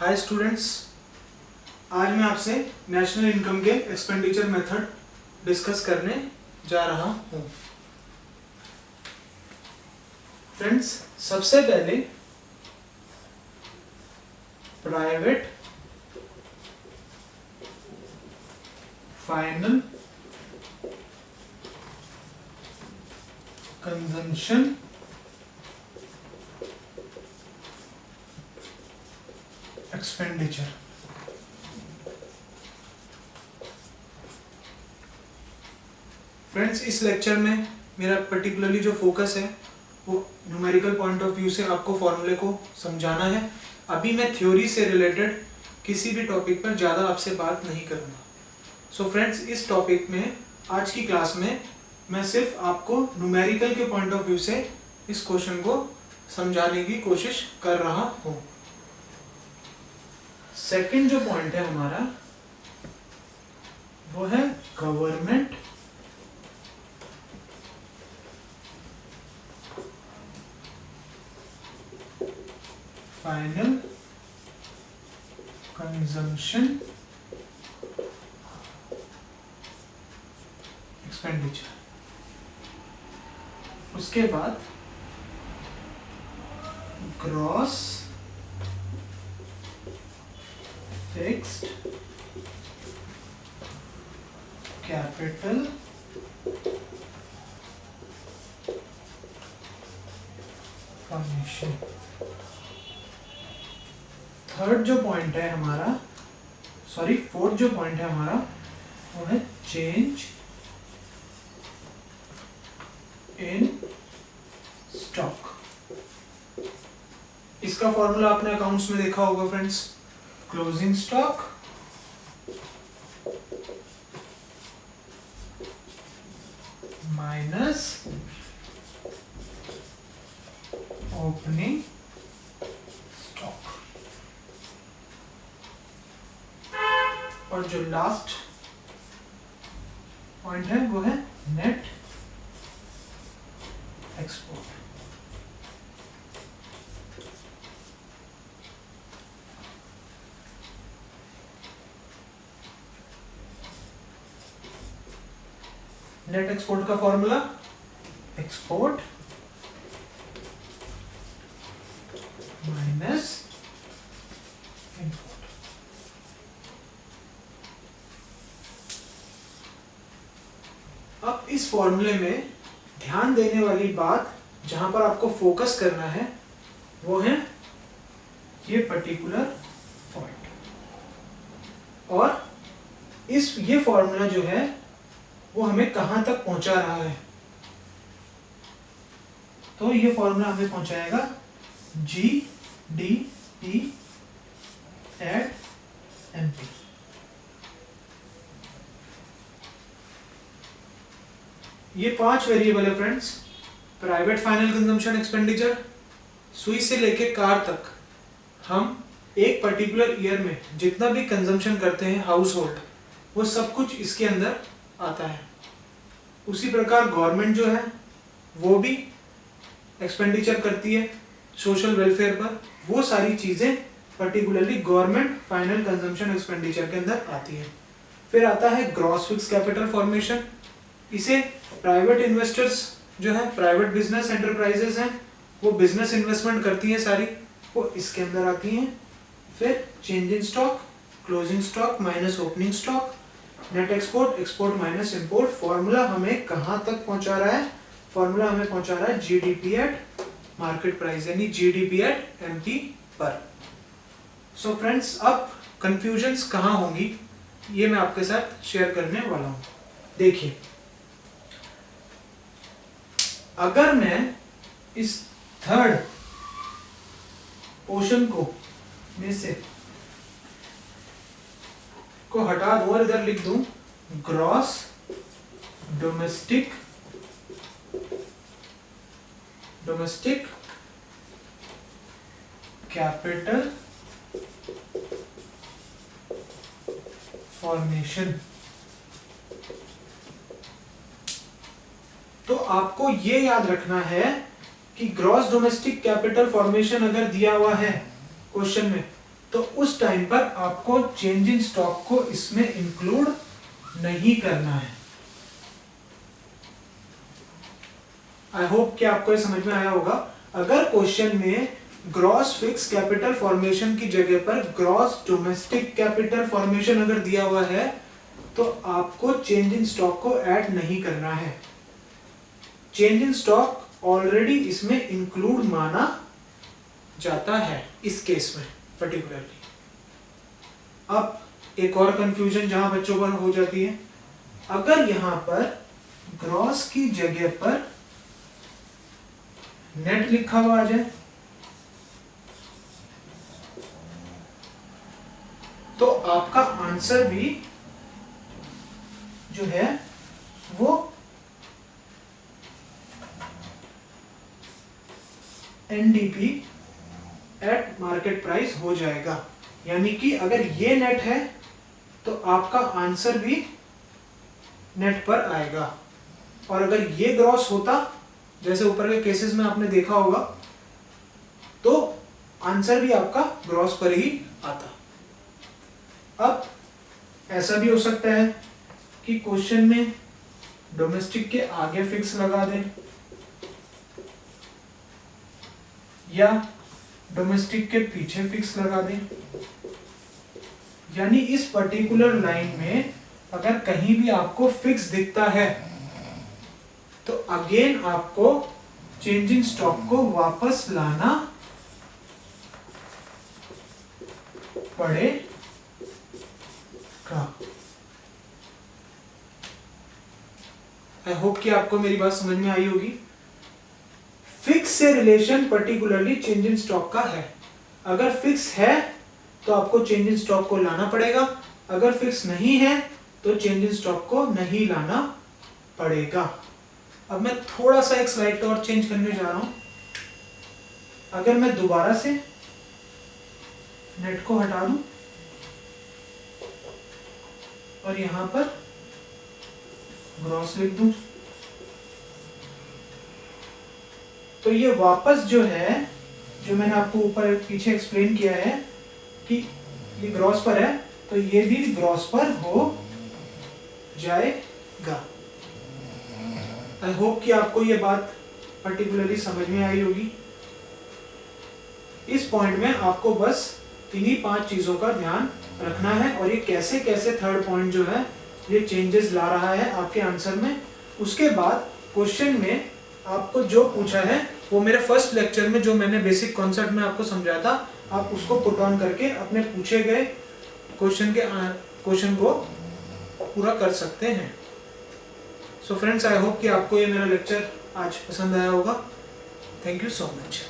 Hi students, आज मैं आपसे नेशनल इनकम के एक्सपेंडिचर मेथड डिस्कस करने जा रहा हूँ। फ्रेंड्स, सबसे पहले private final consumption expenditure. Friends, इस लेक्चर में मेरा पर्टिकुलरली जो फोकस है वो न्यूमेरिकल पॉइंट ऑफ व्यू से आपको फॉर्मूले को समझाना है। अभी मैं थ्योरी से रिलेटेड किसी भी टॉपिक पर ज़्यादा आपसे बात नहीं करूँगा। सो फ्रेंड्स, इस टॉपिक में आज की क्लास में मैं सिर्फ आपको न्यूमेरिकल के पॉइंट ऑफ व्यू से इस क्वेश्चन को समझाने की कोशिश कर रहा हूँ। सेकंड जो पॉइंट है हमारा वो है गवर्नमेंट फाइनल कंजम्पशन एक्सपेंडिचर। उसके बाद gross fixed capital formation. Third जो पॉइंट है हमारा, फोर्थ जो पॉइंट है हमारा वो है चेंज इन स्टॉक। इसका फॉर्मूला आपने अकाउंट्स में देखा होगा friends. Closing stock minus opening stock. और जो लास्ट पॉइंट है वो है नेट एक्सपोर्ट। नेट एक्सपोर्ट का फॉर्मूला एक्सपोर्ट माइनस इंपोर्ट। अब इस फॉर्मूले में ध्यान देने वाली बात जहां पर आपको फोकस करना है वो है ये पर्टिकुलर पॉइंट। और ये फॉर्मूला जो है वो हमें कहां तक पहुंचा रहा है, तो ये फॉर्मूला हमें पहुंचाएगा GDP एट MP। ये 5 वेरिएबल है friends. Private final consumption expenditure, सुई से लेके कार तक हम एक पर्टिकुलर ईयर में जितना भी कंजम्पशन करते हैं हाउस होल्ड, वो सब कुछ इसके अंदर आता है। उसी प्रकार गवर्नमेंट जो है वो भी एक्सपेंडिचर करती है सोशल वेलफेयर पर। वो सारी चीजें particularly government final consumption expenditure के अंदर आती है। फिर आता है ग्रॉस फिक्स कैपिटल फॉर्मेशन। इसे प्राइवेट इन्वेस्टर्स जो है, प्राइवेट बिजनेस एंटरप्राइजेस हैं, वो बिजनेस इन्वेस्टमेंट करती है सारी, वो इसके अंदर आती हैं। फिर change in stock, closing stock minus opening stock, net export, export minus import. Formula हमें कहां तक पहुंचा रहा है? फॉर्मूला हमें पहुंचा रहा है GDP एट मार्केट प्राइस, यानी GDP एट MP पर। सो फ्रेंड्स, अब कंफ्यूजन्स कहां होंगी ये मैं आपके साथ शेयर करने वाला हूं। देखिए, अगर मैं इस थर्ड पोर्शन को में से को हटा दूं और इधर लिख दूं ग्रॉस डोमेस्टिक कैपिटल फॉर्मेशन, तो आपको ये याद रखना है कि ग्रॉस डोमेस्टिक कैपिटल फॉर्मेशन अगर दिया हुआ है क्वेश्चन में, तो उस टाइम पर आपको चेंज इन स्टॉक को इसमें इंक्लूड नहीं करना है। आई होप कि आपको ये समझ में आया होगा। अगर क्वेश्चन में ग्रॉस फिक्स कैपिटल फॉर्मेशन की जगह पर ग्रॉस डोमेस्टिक कैपिटल फॉर्मेशन अगर दिया हुआ है तो आपको चेंज इन स्टॉक को ऐड नहीं करना है। चेंज इन स्टॉक ऑलरेडी इसमें इंक्लूड माना जाता है इस केस में पर्टिकुलरली। अब एक और कंफ्यूजन जहां बच्चों को हो जाती है, अगर यहां पर ग्रॉस की जगह पर नेट लिखा हुआ आ जाए तो आपका आंसर भी जो है वो एनडीपी एट मार्केट प्राइस हो जाएगा। यानी कि अगर ये नेट है तो आपका आंसर भी नेट पर आएगा, और अगर ये ग्रॉस होता जैसे ऊपर के केसेस में आपने देखा होगा तो आंसर भी आपका ग्रॉस पर ही आता। अब ऐसा भी हो सकता है कि क्वेश्चन में डोमेस्टिक के आगे फिक्स लगा दें या डोमेस्टिक के पीछे फिक्स लगा दें। यानी इस पर्टिकुलर लाइन में अगर कहीं भी आपको फिक्स दिखता है तो अगेन आपको चेंज इन स्टॉक को वापस लाना पड़ेगा। आई होप कि आपको मेरी बात समझ में आई होगी। फिक्स से relation particularly change in stock का है। अगर फिक्स है तो आपको चेंज इन स्टॉक को लाना पड़ेगा, अगर फिक्स नहीं है तो चेंज इन स्टॉक को नहीं लाना पड़ेगा। अब मैं थोड़ा सा एक स्लाइड और चेंज करने जा रहा हूं। अगर मैं दोबारा से नेट को हटा दूं और यहां पर ग्रॉस लिख दूं तो ये वापस जो है, जो मैंने आपको ऊपर पीछे एक्सप्लेन किया है कि ये ग्रॉस पर है तो ये भी ग्रॉस पर हो जाएगा। आई होप कि आपको ये बात पर्टिकुलरली समझ में आई होगी। इस पॉइंट में आपको बस 5 चीजों का ध्यान रखना है, और ये कैसे कैसे थर्ड पॉइंट जो है ये चेंजेस ला रहा है आपके आंसर में। उसके बाद क्वेश्चन में आपको जो पूछा है वो मेरे फर्स्ट लेक्चर में जो मैंने बेसिक कॉन्सेप्ट में आपको समझाया था, आप उसको पुट ऑन करके अपने पूछे गए क्वेश्चन को पूरा कर सकते हैं। सो फ्रेंड्स, आई होप कि आपको ये मेरा लेक्चर आज पसंद आया होगा। Thank you so much.